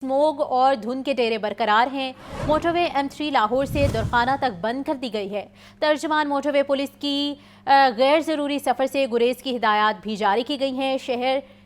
Smog और धुंध के डेरे बरकरार हैं। मोटरवे M3 लाहौर से दुरखाना तक बंद कर दी गई है। तर्जुमान मोटरवे पुलिस की गैर ज़रूरी सफ़र से गुरेज की हिदायत भी जारी की गई हैं।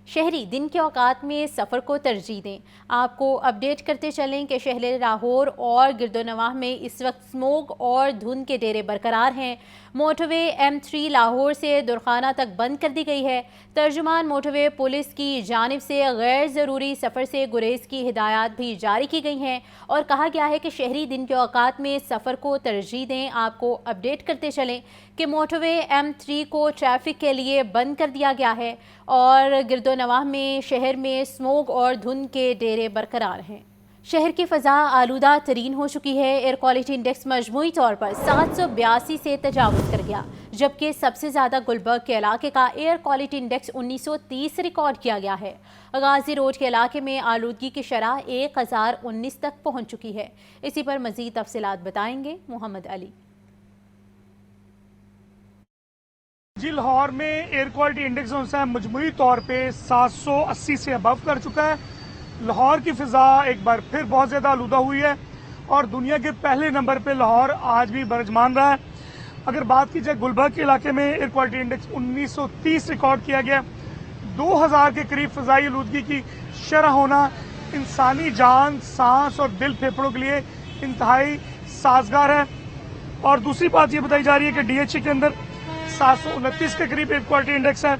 शहरी दिन के औकात में सफ़र को तरजीह दें। आपको अपडेट करते चलें कि शहर लाहौर और गिरदोनवाह में इस वक्त स्मोग और धुंध के डेरे बरकरार हैं। मोटरवे M3 लाहौर से दुरखाना तक बंद कर दी गई है। तर्जुमान मोटरवे पुलिस की जानिब से गैर ज़रूरी सफ़र से गुरेज की हिदायत भी जारी की गई हैं और कहा गया है कि शहरी दिन के औकात में सफ़र को तरजीह दें। आपको अपडेट करते चलें कि मोटरवे M3 को ट्रैफिक के लिए बंद कर दिया गया है और गिरदोनवाह में शहर में स्मोग और धुंध के डेरे बरकरार हैं। शहर की फ़ज़ा आलूदा तरीन हो चुकी है। एयर क्वालिटी इंडेक्स मजमूई तौर पर 782 से तजावुज़ कर गया, जबकि सबसे ज़्यादा गुलबर्ग के इलाके का एयर क्वालिटी इंडेक्स 1930 रिकॉर्ड किया गया है। गाजी रोड के इलाके में आलूदगी की शरह 1019 तक पहुँच चुकी है। इसी पर मज़ीद तफसीलात बताएंगे मोहम्मद अली। जी, लाहौर में एयर क्वालिटी इंडेक्स जो है मजमूई तौर पे 780 से अबव कर चुका है। लाहौर की फ़िज़ा एक बार फिर बहुत ज़्यादा आलूदा हुई है और दुनिया के पहले नंबर पे लाहौर आज भी बरजमान रहा है। अगर बात की जाए गुलबर्ग के इलाके में एयर क्वालिटी इंडेक्स 1930 रिकॉर्ड किया गया। 2000 के करीब फ़िज़ाई आलूदगी की शरह होना इंसानी जान, सांस और दिल फेफड़ों के लिए इंतहाई साजगार है। और दूसरी बात ये बताई जा रही है कि DHE के अंदर 729 के करीब एयर क्वालिटी इंडेक्स है।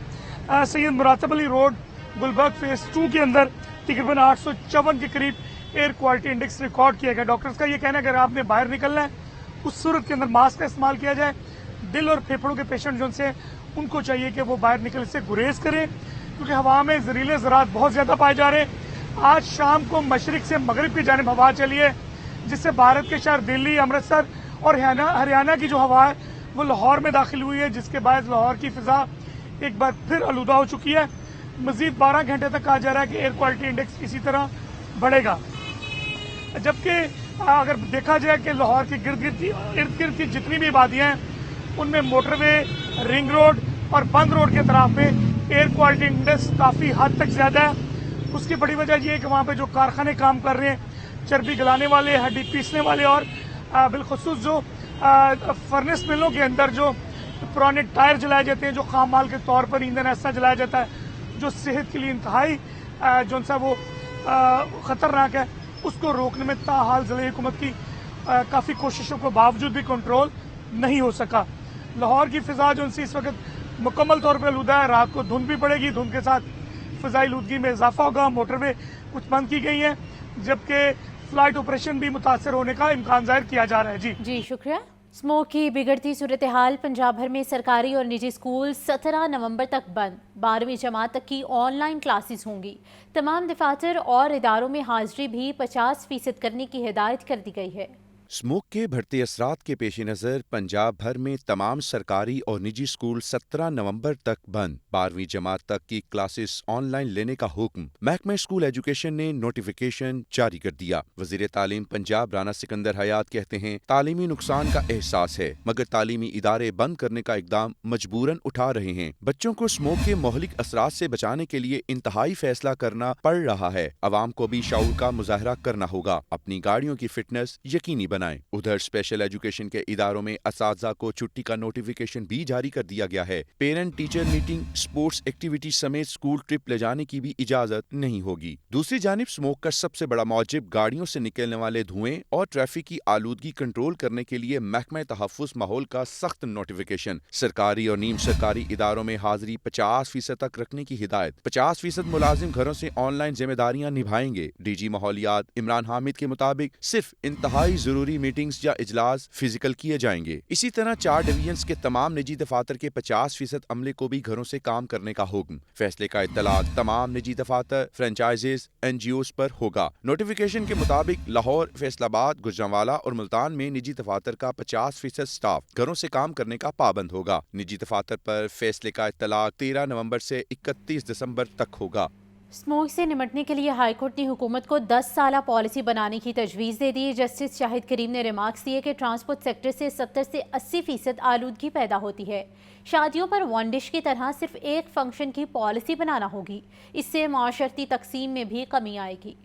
सैयद मुरातब अली रोड गुलबर्ग फेज 2 के अंदर तकरीबन 854 के करीब एयर क्वालिटी इंडेक्स रिकॉर्ड किया गया। डॉक्टर्स का ये कहना है कि अगर आपने बाहर निकलना है उस सूरत के अंदर मास्क का इस्तेमाल किया जाए। दिल और फेफड़ों के पेशेंट जो से उनको चाहिए कि वो बाहर निकलने से गुरेज करें, क्योंकि हवा में जहरीले ज़रात बहुत ज़्यादा पाए जा रहे हैं। आज शाम को मशरिक से मगरिब की जानिब हवा चली है, जिससे भारत के शहर दिल्ली, अमृतसर और हरियाणा की जो हवा है वो लाहौर में दाखिल हुई है, जिसके बाद लाहौर की फ़िज़ा एक बार फिर आलूदा हो चुकी है। मजीद 12 घंटे तक कहा जा रहा है कि एयर क्वालिटी इंडेक्स इसी तरह बढ़ेगा। जबकि अगर देखा जाए कि लाहौर की इर्द गिर्द की जितनी भी वादियाँ हैं उनमें मोटरवे, रिंग रोड और बंद रोड के तरफ में एयर क्वालिटी इंडेक्स काफ़ी हद तक ज़्यादा है। उसकी बड़ी वजह यह है कि वहाँ पर जो कारखाने काम कर रहे हैं, चर्बी गलाने वाले, हड्डी पीसने वाले और बिलखुसूस जो फर्नेस मिलों के अंदर जो पुराने टायर जलाए जाते हैं, जो खाम माल के तौर पर ईंधन ऐसा जलाया जाता है जो सेहत के लिए इंतहाई जो सा वो ख़तरनाक है, उसको रोकने में ताहाल ज़िले हुकूमत की काफ़ी कोशिशों के बावजूद भी कंट्रोल नहीं हो सका। लाहौर की फ़िज़ा जो इस वक्त मुकम्मल तौर पर आलूदा है। रात को धुंध भी पड़ेगी, धुंध के साथ फ़िज़ाई आलूदगी में इजाफा होगा। मोटरवे कुछ बंद की गई हैं, जबकि फ्लाइट ऑपरेशन भी मुतासर होने का इम्कान जाहिर किया जा रहा है। जी शुक्रिया। स्मोक की बिगड़ती सूरत हाल, पंजाब भर में सरकारी और निजी स्कूल 17 नवंबर तक बंद। 12वीं जमात तक की ऑनलाइन क्लासेस होंगी। तमाम दफातर और इदारों में हाजिरी भी 50% करने की हिदायत कर दी गई है। स्मोक के बढ़ते असरात के पेश नज़र पंजाब भर में तमाम सरकारी और निजी स्कूल 17 नवंबर तक बंद। 12वीं जमात तक की क्लासेस ऑनलाइन लेने का हुक्म महकमा स्कूल एजुकेशन ने नोटिफिकेशन जारी कर दिया। वज़ीर तालीम पंजाब राना सिकंदर हयात कहते हैं, तालीमी नुकसान का एहसास है, मगर तालीमी इदारे बंद करने का इकदाम मजबूरन उठा रहे हैं। बच्चों को स्मोक के मोहलिक असरात से बचाने के लिए इंतहाई फैसला करना पड़ रहा है। अवाम को भी शऊर का मुजाहरा करना होगा, अपनी गाड़ियों की फिटनेस यकीनी बनाएं। उधर स्पेशल एजुकेशन के इदारों में असातिज़ा को छुट्टी का नोटिफिकेशन भी जारी कर दिया गया है। Parent teacher meeting, sports activity समेत स्कूल ट्रिप ले जाने की भी इजाजत नहीं होगी। दूसरी जानिब स्मोक का सबसे बड़ा मौजिब गाड़ियों से निकलने वाले धुएं और ट्रैफिक की आलूदगी कंट्रोल करने के लिए महकमा तहफ़्फ़ुज़ माहौल का सख्त नोटिफिकेशन। सरकारी और नीम सरकारी इदारों में हाजिरी 50% तक रखने की हिदायत। 50% मुलाजिम घरों से ऑनलाइन जिम्मेदारियां निभाएंगे। DG माहौलियात इमरान हामिद के मुताबिक सिर्फ इंतहाई जरूरी मीटिंग्स या इजलास फिजिकल किए जाएंगे। इसी तरह 4 डिवीजन्स के तमाम निजी दफातर के 50% अमले को भी घरों से काम करने का हुक्म। फैसले का इत्तलाक तमाम निजी दफातर, फ्रेंचाइजीज, NGOs पर होगा। नोटिफिकेशन के मुताबिक लाहौर, फैसलाबाद, गुजरांवाला और मुल्तान में निजी दफातर का 50% स्टाफ घरों से काम करने का पाबंद होगा। निजी दफातर पर फैसले का इत्तलाक 13 नवंबर से 31 दिसंबर तक होगा। स्मोक से निमटने के लिए हाईकोर्ट ने हुकूमत को 10 साला पॉलिसी बनाने की तजवीज़ दे दी। जस्टिस शाहिद करीम ने रिमार्क्स दिए कि ट्रांसपोर्ट सेक्टर से 70 से 80% आलूदगी पैदा होती है। शादियों पर वन डिश की तरह सिर्फ एक फंक्शन की पॉलिसी बनाना होगी। इससे माशरती तकसीम में भी कमी आएगी।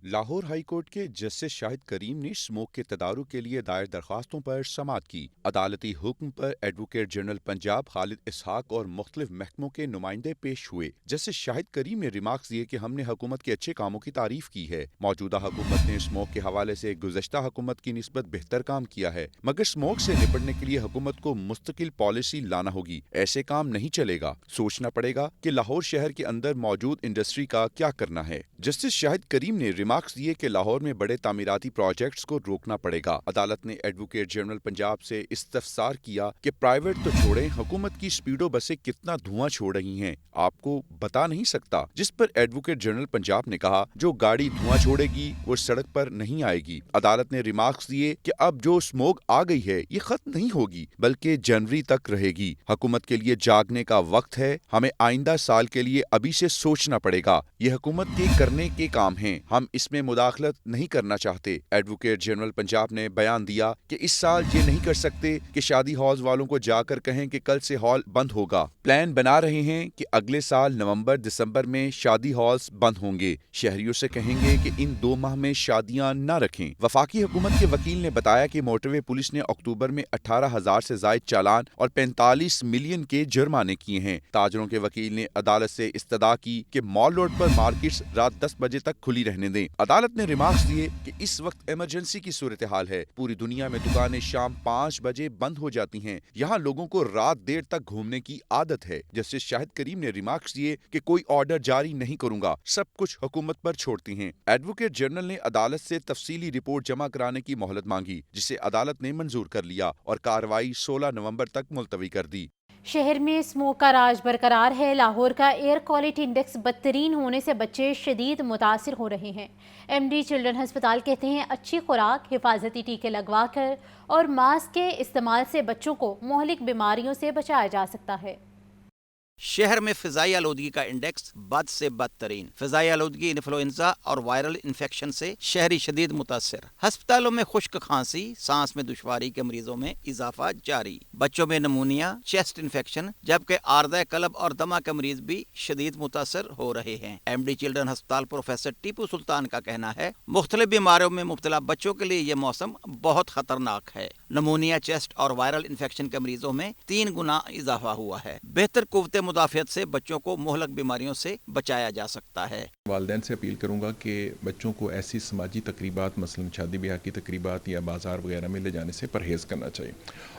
لاہور ہائی کورٹ کے جسٹس شاہد کریم نے اسموک کے تدارک کے لیے دائر درخواستوں پر سماعت کی۔ عدالتی حکم پر ایڈوکیٹ جنرل پنجاب خالد اسحاق اور مختلف محکموں کے نمائندے پیش ہوئے۔ جسٹس شاہد کریم نے ریمارکس دیے کہ ہم نے حکومت کے اچھے کاموں کی تعریف کی ہے۔ موجودہ حکومت نے اسموک کے حوالے سے گزشتہ حکومت کی نسبت بہتر کام کیا ہے، مگر اسموک سے نپٹنے کے لیے حکومت کو مستقل پالیسی لانا ہوگی۔ ایسے کام نہیں چلے گا، سوچنا پڑے گا کہ لاہور شہر کے اندر موجود انڈسٹری کا کیا کرنا ہے۔ جسٹس شاہد کریم نے ریمارکس دیے کہ لاہور میں بڑے تعمیراتی پروجیکٹس کو روکنا پڑے گا۔ عدالت نے ایڈوکیٹ جنرل پنجاب سے استفسار کیا کہ پرائیویٹ تو چھوڑیں، حکومت کی سپیڈو بسیں کتنا دھواں چھوڑ رہی ہیں، آپ کو بتا نہیں سکتا؟ جس پر ایڈوکیٹ جنرل پنجاب نے کہا جو گاڑی دھواں چھوڑے گی وہ سڑک پر نہیں آئے گی۔ عدالت نے ریمارکس دیے کہ اب جو اسموگ آ گئی ہے یہ ختم نہیں ہوگی بلکہ جنوری تک رہے گی۔ حکومت کے لیے جاگنے کا وقت ہے، ہمیں آئندہ سال کے لیے ابھی سے سوچنا پڑے گا۔ یہ حکومت کے کرنے کے کام ہیں، ہم اس میں مداخلت نہیں کرنا چاہتے۔ ایڈوکیٹ جنرل پنجاب نے بیان دیا کہ اس سال یہ نہیں کر سکتے کہ شادی ہالز والوں کو جا کر کہیں کہ کل سے ہال بند ہوگا۔ پلان بنا رہے ہیں کہ اگلے سال نومبر دسمبر میں شادی ہالز بند ہوں گے۔ شہریوں سے کہیں گے کہ ان 2 ماہ میں شادیاں نہ رکھیں۔ وفاقی حکومت کے وکیل نے بتایا کہ موٹر وے پولیس نے اکتوبر میں 18,000 سے زائد چالان اور 45 ملین کے جرمانے کیے ہیں۔ تاجروں کے وکیل نے عدالت سے استدعا کی کہ مال روڈ پر مارکیٹس رات 10 بجے تک کھلی رہنے دیں۔ عدالت نے ریمارکس دیے کہ اس وقت ایمرجنسی کی صورتحال ہے، پوری دنیا میں دکانیں شام 5 بجے بند ہو جاتی ہیں، یہاں لوگوں کو رات دیر تک گھومنے کی عادت ہے۔ جسٹس شاہد کریم نے ریمارکس دیے کہ کوئی آرڈر جاری نہیں کروں گا، سب کچھ حکومت پر چھوڑتی ہیں۔ ایڈوکیٹ جنرل نے عدالت سے تفصیلی رپورٹ جمع کرانے کی مہلت مانگی، جسے عدالت نے منظور کر لیا اور کارروائی 16 نومبر تک ملتوی کر دی۔ شہر میں اسموک کا راج برقرار ہے۔ لاہور کا ایئر کوالٹی انڈیکس بدترین ہونے سے بچے شدید متاثر ہو رہے ہیں۔ ایم ڈی چلڈرن ہسپتال کہتے ہیں اچھی خوراک، حفاظتی ٹیکے لگوا کر اور ماسک کے استعمال سے بچوں کو مہلک بیماریوں سے بچایا جا سکتا ہے۔ شہر میں فضائی آلودگی کا انڈیکس بد سے بدترین۔ فضائی آلودگی انفلوئنزا اور وائرل انفیکشن سے شہری شدید متاثر۔ ہسپتالوں میں خشک کھانسی، سانس میں دشواری کے مریضوں میں اضافہ جاری۔ بچوں میں نمونیا، چیسٹ انفیکشن جبکہ عارضہ قلب اور دمہ کے مریض بھی شدید متاثر ہو رہے ہیں۔ ایم ڈی چلڈرن ہسپتال پروفیسر ٹیپو سلطان کا کہنا ہے مختلف بیماریوں میں مبتلا بچوں کے لیے یہ موسم بہت خطرناک ہے۔ نمونیا، چیسٹ اور وائرل انفیکشن کے مریضوں میں 3 گنا اضافہ ہوا ہے۔ بہتر قوت مدافعت سے بچوں کو مہلک بیماریوں سے بچایا جا سکتا ہے۔ والدین سے اپیل کروں گا کہ بچوں کو ایسی سماجی تقریبات مثلا شادی بیاہ کی تقریبات یا بازار وغیرہ میں لے جانے سے پرہیز کرنا چاہیے،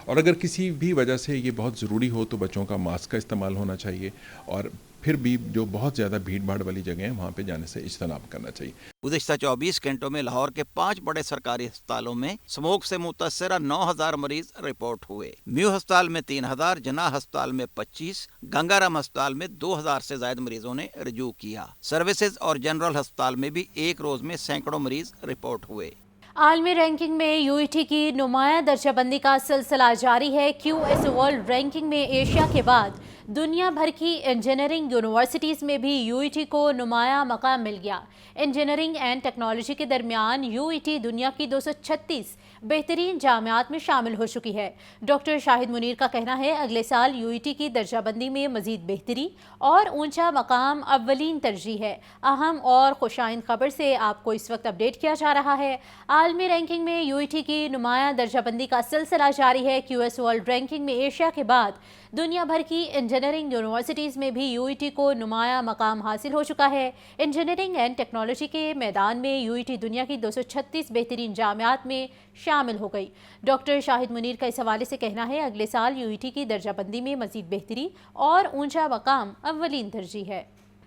اور اگر کسی بھی وجہ سے یہ بہت ضروری ہو تو بچوں کا ماسک کا استعمال ہونا چاہیے، اور پھر بھی جو بہت زیادہ بھیڑ بھاڑ والی جگہ ہیں وہاں پہ جانے سے اجتناب کرنا چاہیے۔ گزشتہ 24 گھنٹوں میں لاہور کے 5 بڑے سرکاری ہسپتالوں میں اسموک سے متاثرہ 9,000 مریض رپورٹ ہوئے۔ میو ہسپتال میں 3,000، جناح ہسپتال میں 25، گنگارام ہسپتال میں 2,000 سے زائد مریضوں نے رجوع کیا۔ سروسز اور جنرل ہسپتال میں بھی ایک روز میں سینکڑوں مریض رپورٹ ہوئے۔ عالمی رینکنگ میں یو ای ٹی کی نمایاں درجہ بندی کا سلسلہ جاری ہے۔ کیو ایس ورلڈ رینکنگ میں ایشیا کے بعد دنیا بھر کی انجینئرنگ یونیورسٹیز میں بھی یو ای ٹی کو نمایاں مقام مل گیا۔ انجینئرنگ اینڈ ٹیکنالوجی کے درمیان یو ای ٹی دنیا کی 236 بہترین جامعات میں شامل ہو چکی ہے۔ ڈاکٹر شاہد منیر کا کہنا ہے اگلے سال یو ای ٹی کی درجہ بندی میں مزید بہتری اور اونچا مقام اولین ترجیح ہے۔ اہم اور خوشائند خبر سے آپ کو اس وقت اپڈیٹ کیا جا رہا ہے۔ عالمی رینکنگ میں یو ای ٹی کی نمایاں درجہ بندی کا سلسلہ جاری ہے۔ کیو ایس ورلڈ رینکنگ میں ایشیا کے بعد دنیا بھر کی انجینئرنگ یونیورسٹیز میں بھی یو ای ٹی کو نمایاں مقام حاصل ہو چکا ہے۔ انجینئرنگ اینڈ ٹیکنالوجی کے میدان میں یو ای ٹی دنیا کی 236 بہترین جامعات میں شامل ہو گئی۔ ڈاکٹر شاہد منیر کا اس حوالے سے کہنا ہے اگلے سال یو ای ٹی کی درجہ بندی میں مزید بہتری اور اونچا مقام اولین ترجیح ہے۔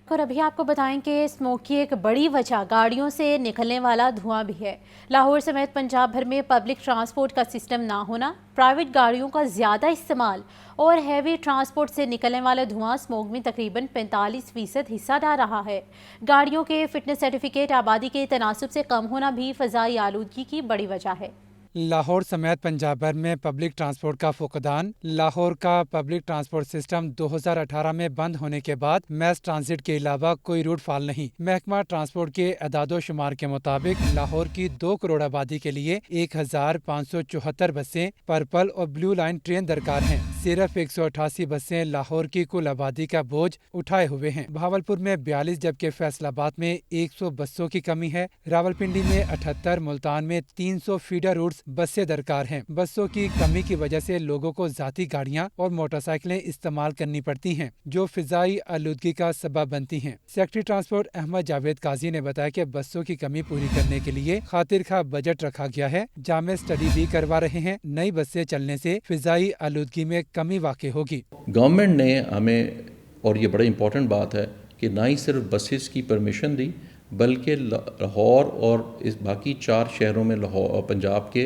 اور ابھی آپ کو بتائیں کہ اسموک کی ایک بڑی وجہ گاڑیوں سے نکلنے والا دھواں بھی ہے۔ لاہور سمیت پنجاب بھر میں پبلک ٹرانسپورٹ کا سسٹم نہ ہونا، پرائیویٹ گاڑیوں کا زیادہ استعمال اور ہیوی ٹرانسپورٹ سے نکلنے والا دھواں اسموک میں تقریباً 45% حصہ ڈال رہا ہے۔ گاڑیوں کے فٹنس سرٹیفکیٹ آبادی کے تناسب سے کم ہونا بھی فضائی آلودگی کی بڑی وجہ ہے۔ لاہور سمیت پنجاب بھر میں پبلک ٹرانسپورٹ کا فقدان۔ لاہور کا پبلک ٹرانسپورٹ سسٹم 2018 میں بند ہونے کے بعد میس ٹرانزٹ کے علاوہ کوئی روٹ فال نہیں۔ محکمہ ٹرانسپورٹ کے اعداد و شمار کے مطابق لاہور کی 2 کروڑ آبادی کے لیے 1,574 بسیں پرپل اور بلیو لائن ٹرین درکار ہیں۔ सिर्फ 188 बसें लाहौर की कुल आबादी का बोझ उठाए हुए हैं। भावलपुर में 42 जबकि फैसलाबाद में 100 बसों की कमी है। रावलपिंडी में 78, मुल्तान में 300 फीडर रूट्स बसें दरकार हैं। बसों की कमी की वजह से लोगों को जाती गाड़ियां और मोटरसाइकिलें इस्तेमाल करनी पड़ती हैं, जो फिजाई आलूदगी का सबब बनती हैं। सेक्रेटरी ट्रांसपोर्ट अहमद जावेद काजी ने बताया कि बसों की कमी पूरी करने के लिए खातिर खा बजट रखा गया है। जामे स्टडी भी करवा रहे हैं। नई बसें चलने से फिजाई आलूदगी में कमी वाक़ई होगी। गवर्नमेंट ने हमें, और ये बड़ा इम्पोर्टेंट बात है, कि ना ही सिर्फ बसेस की परमिशन दी बल्कि लाहौर और इस बाकी 4 शहरों में लाहौर पंजाब के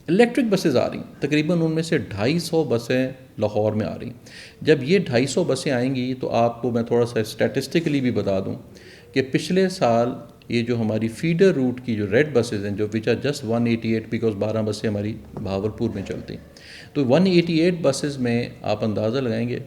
इलेक्ट्रिक बसेस आ रही। तकरीबन उनमें से 250 बसें लाहौर में आ रही। जब ये 250 बसें आएंगी तो आपको मैं थोड़ा सा स्टैटिस्टिकली भी बता दूं कि पिछले साल ये जो हमारी फीडर रूट की जो रेड बसेस हैं, जो विच आर जस्ट 188, बिकॉज 12 बसें हमारी भावलपुर में चलती, तो 188 बसेस में आप अंदाज़ा लगाएंगे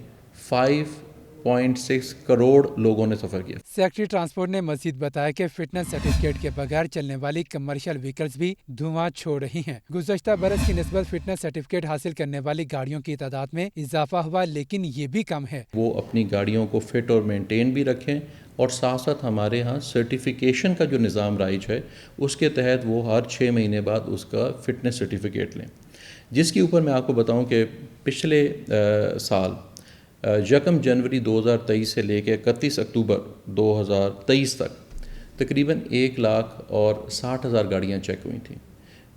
5.6 करोड़ लोगों ने सफ़र किया। सेक्रेटरी ट्रांसपोर्ट ने मजीद बताया कि फिटनेस सर्टिफिकेट के बगैर चलने वाली कमर्शियल व्हीकल्स भी धुआं छोड़ रही हैं। गुज़श्ता बरस की निस्बत फिटनेस सर्टिफिकेट हासिल करने वाली गाड़ियों की तादाद में इजाफा हुआ, लेकिन ये भी कम है। वो अपनी गाड़ियों को फिट और मेंटेन भी रखें, और साथ साथ हमारे यहाँ सर्टिफिकेशन का जो निज़ाम राइज है उसके तहत वो हर 6 महीने बाद उसका फिटनेस सर्टिफिकेट लें। जिसके ऊपर मैं आपको बताऊं कि पिछले साल 1 जनवरी 2023 से लेकर 31 अक्टूबर 2023 तक तकरीबन 1,60,000 गाड़ियाँ चेक हुई थी,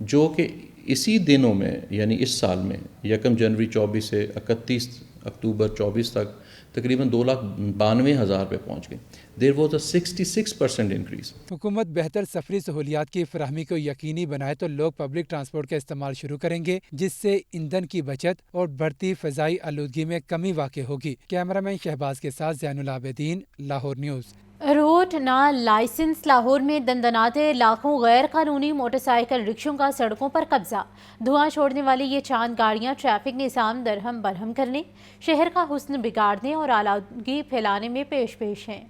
जो कि इसी दिनों में यानी इस साल में 1 जनवरी 24 से 31 अक्टूबर 24 तक तकरीबन 2,92,000 पे पहुँच गई। There was a 66% increase. हुकूमत बेहतर सफरी सहूलियात की फराहमी को यकीनी बनाए तो लोग पब्लिक ट्रांसपोर्ट का इस्तेमाल शुरू करेंगे, जिससे ईंधन की बचत और बढ़ती फ़ज़ाई आलूदगी में कमी वाक़ई होगी। कैमरामैन शहबाज के साथ ज़ैनुल आबिदीन, लाहौर न्यूज़। रोड ना लाइसेंस। लाहौर में दंदनाते लाखों गैर कानूनी मोटरसाइकिल रिक्शों का सड़कों पर कब्जा। धुआं छोड़ने वाली ये चांद गाड़ियां ट्रैफिक निज़ाम दरहम बरहम करने, शहर का हुस्न बिगाड़ने और आलूदगी फैलाने में पेश पेश हैं।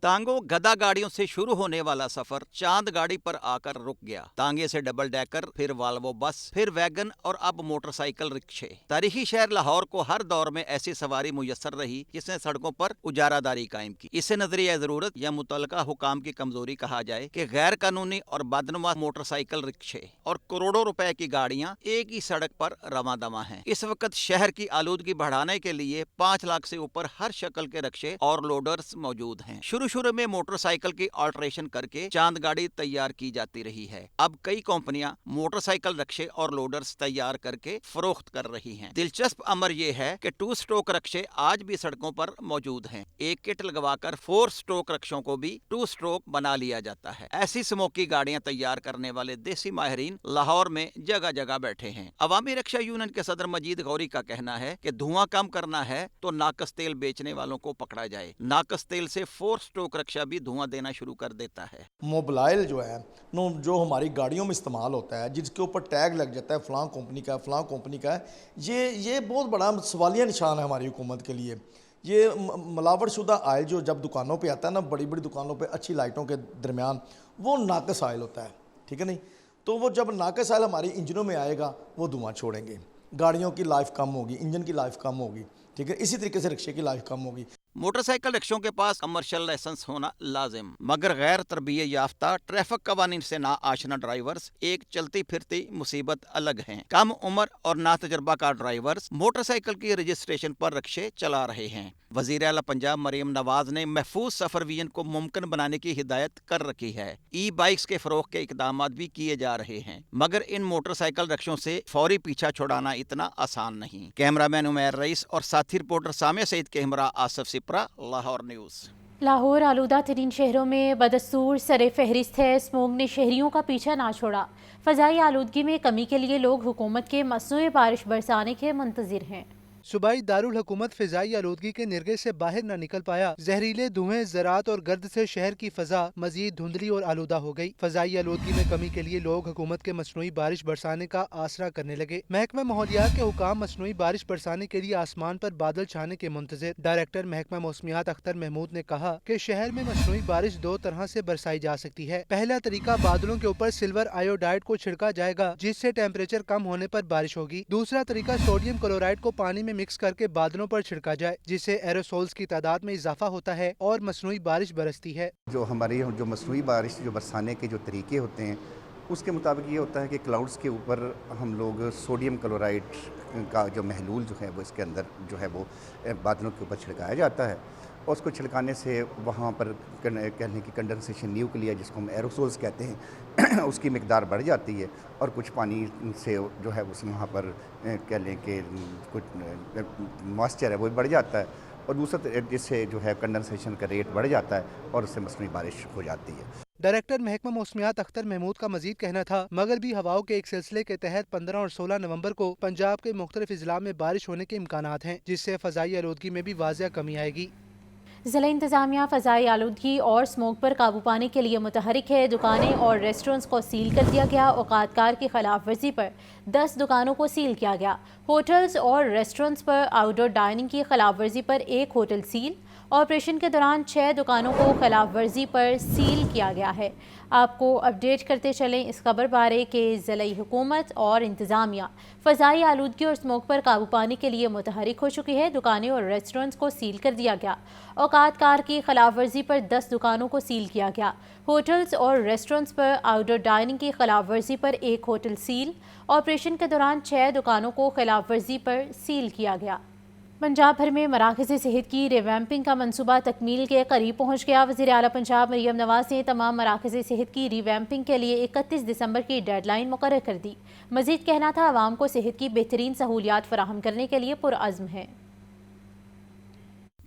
तांगों गदा गाड़ियों से शुरू होने वाला सफर चांद गाड़ी पर आकर रुक गया। तांगे से डबल डेकर, फिर वाल्वो बस, फिर वैगन और अब मोटरसाइकिल रिक्शे। तारीखी शहर लाहौर को हर दौर में ऐसी सवारी मुयस्सर रही जिसने सड़कों पर उजारादारी कायम की। इसे नजरिया जरूरत या मुतलका हुकाम की कमजोरी कहा जाए कि गैर कानूनी और बदनवा मोटरसाइकिल रिक्शे और करोड़ों रुपए की गाड़ियां एक ही सड़क पर रवां दवा हैं। इस वक्त शहर की आलूदगी बढ़ाने के लिए 5 लाख से ऊपर हर शक्ल के रिक्शे और लोडर्स मौजूद हैं। शुरू में मोटरसाइकिल की अल्ट्रेशन करके चांद गाड़ी तैयार की जाती रही है। अब कई कंपनियां मोटरसाइकिल रिक्शे और लोडर्स तैयार करके फरोख्त कर रही हैं। दिलचस्प अमर यह है कि 2 स्ट्रोक रिक्शे आज भी सड़कों पर मौजूद हैं। एक किट लगवाकर 4 स्ट्रोक रिक्शों को भी 2 स्ट्रोक बना लिया जाता है। ऐसी स्मोकी गाड़ियां तैयार करने वाले देसी माहिरीन लाहौर में जगह जगह बैठे हैं। अवामी रिक्शा यूनियन के सदर मजीद गौरी का कहना है कि धुआं कम करना है तो नाकस तेल बेचने वालों को पकड़ा जाए। नाकस तेल से 4 स्ट्रोक रिक्शा भी धुआं देना शुरू कर देता है। मोबाइल जो है जो हमारी गाड़ियों में इस्तेमाल होता है, जिसके ऊपर टैग लग जाता है फलां कंपनी का फलां कंपनी का है, ये बहुत बड़ा सवालिया निशान है हमारी हुकूमत के लिए। ये मिलावट शुदा आयल जो जब दुकानों पे आता है ना, बड़ी बड़ी दुकानों पे अच्छी लाइटों के दरमियान, वो नाकस आयल होता है, ठीक है नहीं। तो वो जब नाकस आयल हमारी इंजनों में आएगा वो धुआं छोड़ेंगे, गाड़ियों की लाइफ कम होगी, इंजन की लाइफ कम होगी, ठीक है। इसी तरीके से रिक्शे की लाइफ कम होगी। मोटरसाइकिल रिक्शों के पास कमर्शियल लाइसेंस होना लाजिम, मगर गैर तरबियत याफ्ता ट्रैफिक कवानीन से ना आशना ड्राइवर्स एक चलती फिरती मुसीबत अलग हैं। कम उम्र और ना तजर्बाकार ड्राइवर्स मोटरसाइकिल की रजिस्ट्रेशन पर रिक्शे चला रहे हैं। वजीर आला पंजाब मरीम नवाज ने महफूज सफर विजन को मुमकिन बनाने की हिदायत कर रखी है। ई बाइक्स के फरोख के इकदाम भी किए जा रहे हैं, मगर इन मोटरसाइकिल रिक्शों से फौरी पीछा छुड़ाना इतना आसान नहीं। कैमरामैन उमैर रईस और साथी रिपोर्टर सामिया सईद के हमरा आसिफ सिपरा, लाहौर न्यूज़। लाहौर आलूदा तरीन शहरों में बदस्तूर सरे फहरिस्त है। स्मोग ने शहरियों का पीछा ना छोड़ा। फ़ज़ाई आलूदगी में कमी के लिए लोग हुकूमत के मसनूई बारिश बरसाने के मुंतज़िर हैं। सूबाई दारुल हुकूमत फ़िज़ाई आलूदगी के निर्गे से बाहर न निकल पाया। जहरीले धुएं, ज़राअत और गर्द से शहर की फ़ज़ा मज़ीद धुंधली और आलूदा हो गई। फ़ज़ाई आलूदगी में कमी के लिए लोग हुकूमत के मसनूई बारिश बरसाने का आसरा करने लगे। महकमा माहौलियात के हुकाम मसनूई बारिश बरसाने के लिए आसमान पर बादल छाने के मुंतज़िर। डायरेक्टर महकमा मौसमियात अख्तर महमूद ने कहा कि शहर में मसनूई बारिश 2 तरह से बरसाई जा सकती है। पहला तरीका, बादलों के ऊपर सिल्वर आयोडाइड को छिड़का जाएगा, जिससे टेम्परेचर कम होने पर बारिश होगी। दूसरा तरीका, सोडियम क्लोराइड को पानी में मिक्स करके बादलों पर छिड़का जाए, जिससे एरोसोल्स की तादाद में इजाफा होता है और मसनूई बारिश बरसती है। जो हमारी जो मसनूई बारिश जो बरसाने के जो तरीके होते हैं उसके मुताबिक ये होता है कि क्लाउड्स के ऊपर हम लोग सोडियम क्लोराइड का जो महलूल जो है वो इसके अंदर जो है वो बादलों के ऊपर छिड़काया जाता है और उसको छिड़काने से वहाँ पर कहने की कंडेंसेशन न्यूक्लिया जिसको हम एरोसोल्स कहते हैं उसकी मिकदार बढ़ जाती है और कुछ पानी से जो है उस वहाँ पर कह लें कि कुछ मॉइस्चर है वो बढ़ जाता है और दूसरा जिससे जो है कंडेंसेशन का रेट बढ़ जाता है और उससे मौसमी बारिश हो जाती है। डायरेक्टर महकमा मौसमियात अख्तर महमूद का मजीद कहना था, मगरबी हवाओं के एक सिलसिले के तहत 15 और 16 नवंबर को पंजाब के मुख्तलिफ अजला में बारिश होने के इम्कानात हैं, जिससे फ़ज़ाई आलूदगी में भी वाज़िया कमी आएगी। ज़िला इंतज़ामिया फ़ज़ाई आलूदगी और स्मोक पर काबू पाने के लिए मुतहरिक है। दुकानें और रेस्टोरेंट्स को सील कर दिया गया। औकातकार की खिलाफ वर्जी पर 10 दुकानों को सील किया गया। होटल्स और रेस्टोरेंट्स पर आउटडोर डाइनिंग की खिलाफ वर्जी पर 1 होटल सील। ऑपरेशन के दौरान 6 दुकानों को खिलाफ वर्जी पर सील किया गया है। आपको अपडेट करते चलें इस खबर बारे कि ज़िला हुकूमत और इंतज़ामिया फ़ज़ाई आलूदगी और स्मोक पर काबू पाने के लिए मुतहरिक हो चुकी है। दुकानें और रेस्टोरेंट्स को सील कर दिया गया। औकातकार की खिलाफ वर्जी पर 10 दुकानों को सील किया गया। होटल्स और रेस्टोरेंट्स पर आउटडोर डाइनिंग की खिलाफ वर्जी पर 1 होटल सील। ऑपरेशन के दौरान 6 दुकानों को खिलाफ वर्जी पर सील किया गया। पंजाब भर में मराकज़ सेहत की रिवैम्पिंग का मंसूबा तकमील के करीब पहुँच गया। वज़ीर आला पंजाब मरियम नवाज़ ने तमाम मराकज़ सेहत की रिवैम्पिंग के लिए 31 दिसंबर की डेडलाइन मुकर्रर कर दी। मज़ीद कहना था, आवाम को सेहत की बेहतरीन सहूलियात फराहम करने के लिए पुरअज़्म है।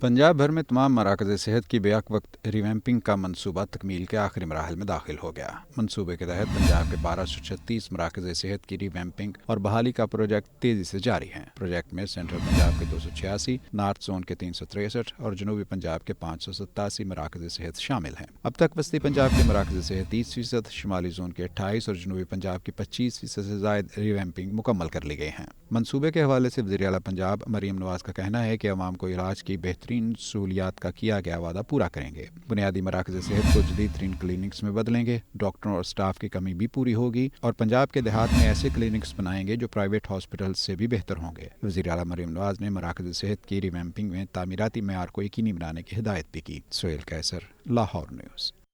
पंजाब भर में तमाम मराकज़ सेहत की बेअक वक्त रिवैम्पिंग का मंसूबा तकमील के आखिरी मराहल में दाखिल हो गया। मंसूबे के तहत पंजाब के 1236 मराकज़ सेहत की रिवैम्पिंग और बहाली का प्रोजेक्ट तेजी से जारी है। प्रोजेक्ट में सेंट्रल पंजाब के 286, नॉर्थ जोन के 363 और जनूबी पंजाब के 587 मराकज़ सेहत शामिल हैं। अब तक वस्ती पंजाब के मराकज़ सेहत 30%, शुमाली जोन के 28 और जनूबी पंजाब की 25% से ज़ायद रिवैम्पिंग मुकम्मल कर ली गई हैं। मंसूबे के हवाले से वज़ीर आला पंजाब मरियम नवाज़ का कहना है कि अवाम को इलाज की बेहतरीन सहूलियात का किया गया वादा पूरा करेंगे। बुनियादी मराकज़ सेहत को जदीद तरीन क्लिनिक्स में बदलेंगे। डॉक्टरों और स्टाफ की कमी भी पूरी होगी और पंजाब के देहात में ऐसे क्लिनिक्स बनाएंगे जो प्राइवेट हॉस्पिटल से भी बेहतर होंगे। वज़ीर आला मरियम नवाज़ ने मराकज़ सेहत की रिवैम्पिंग में तामीराती मेयार को यकीनी बनाने की हिदायत भी की। सोहेल कैसर, लाहौर न्यूज़।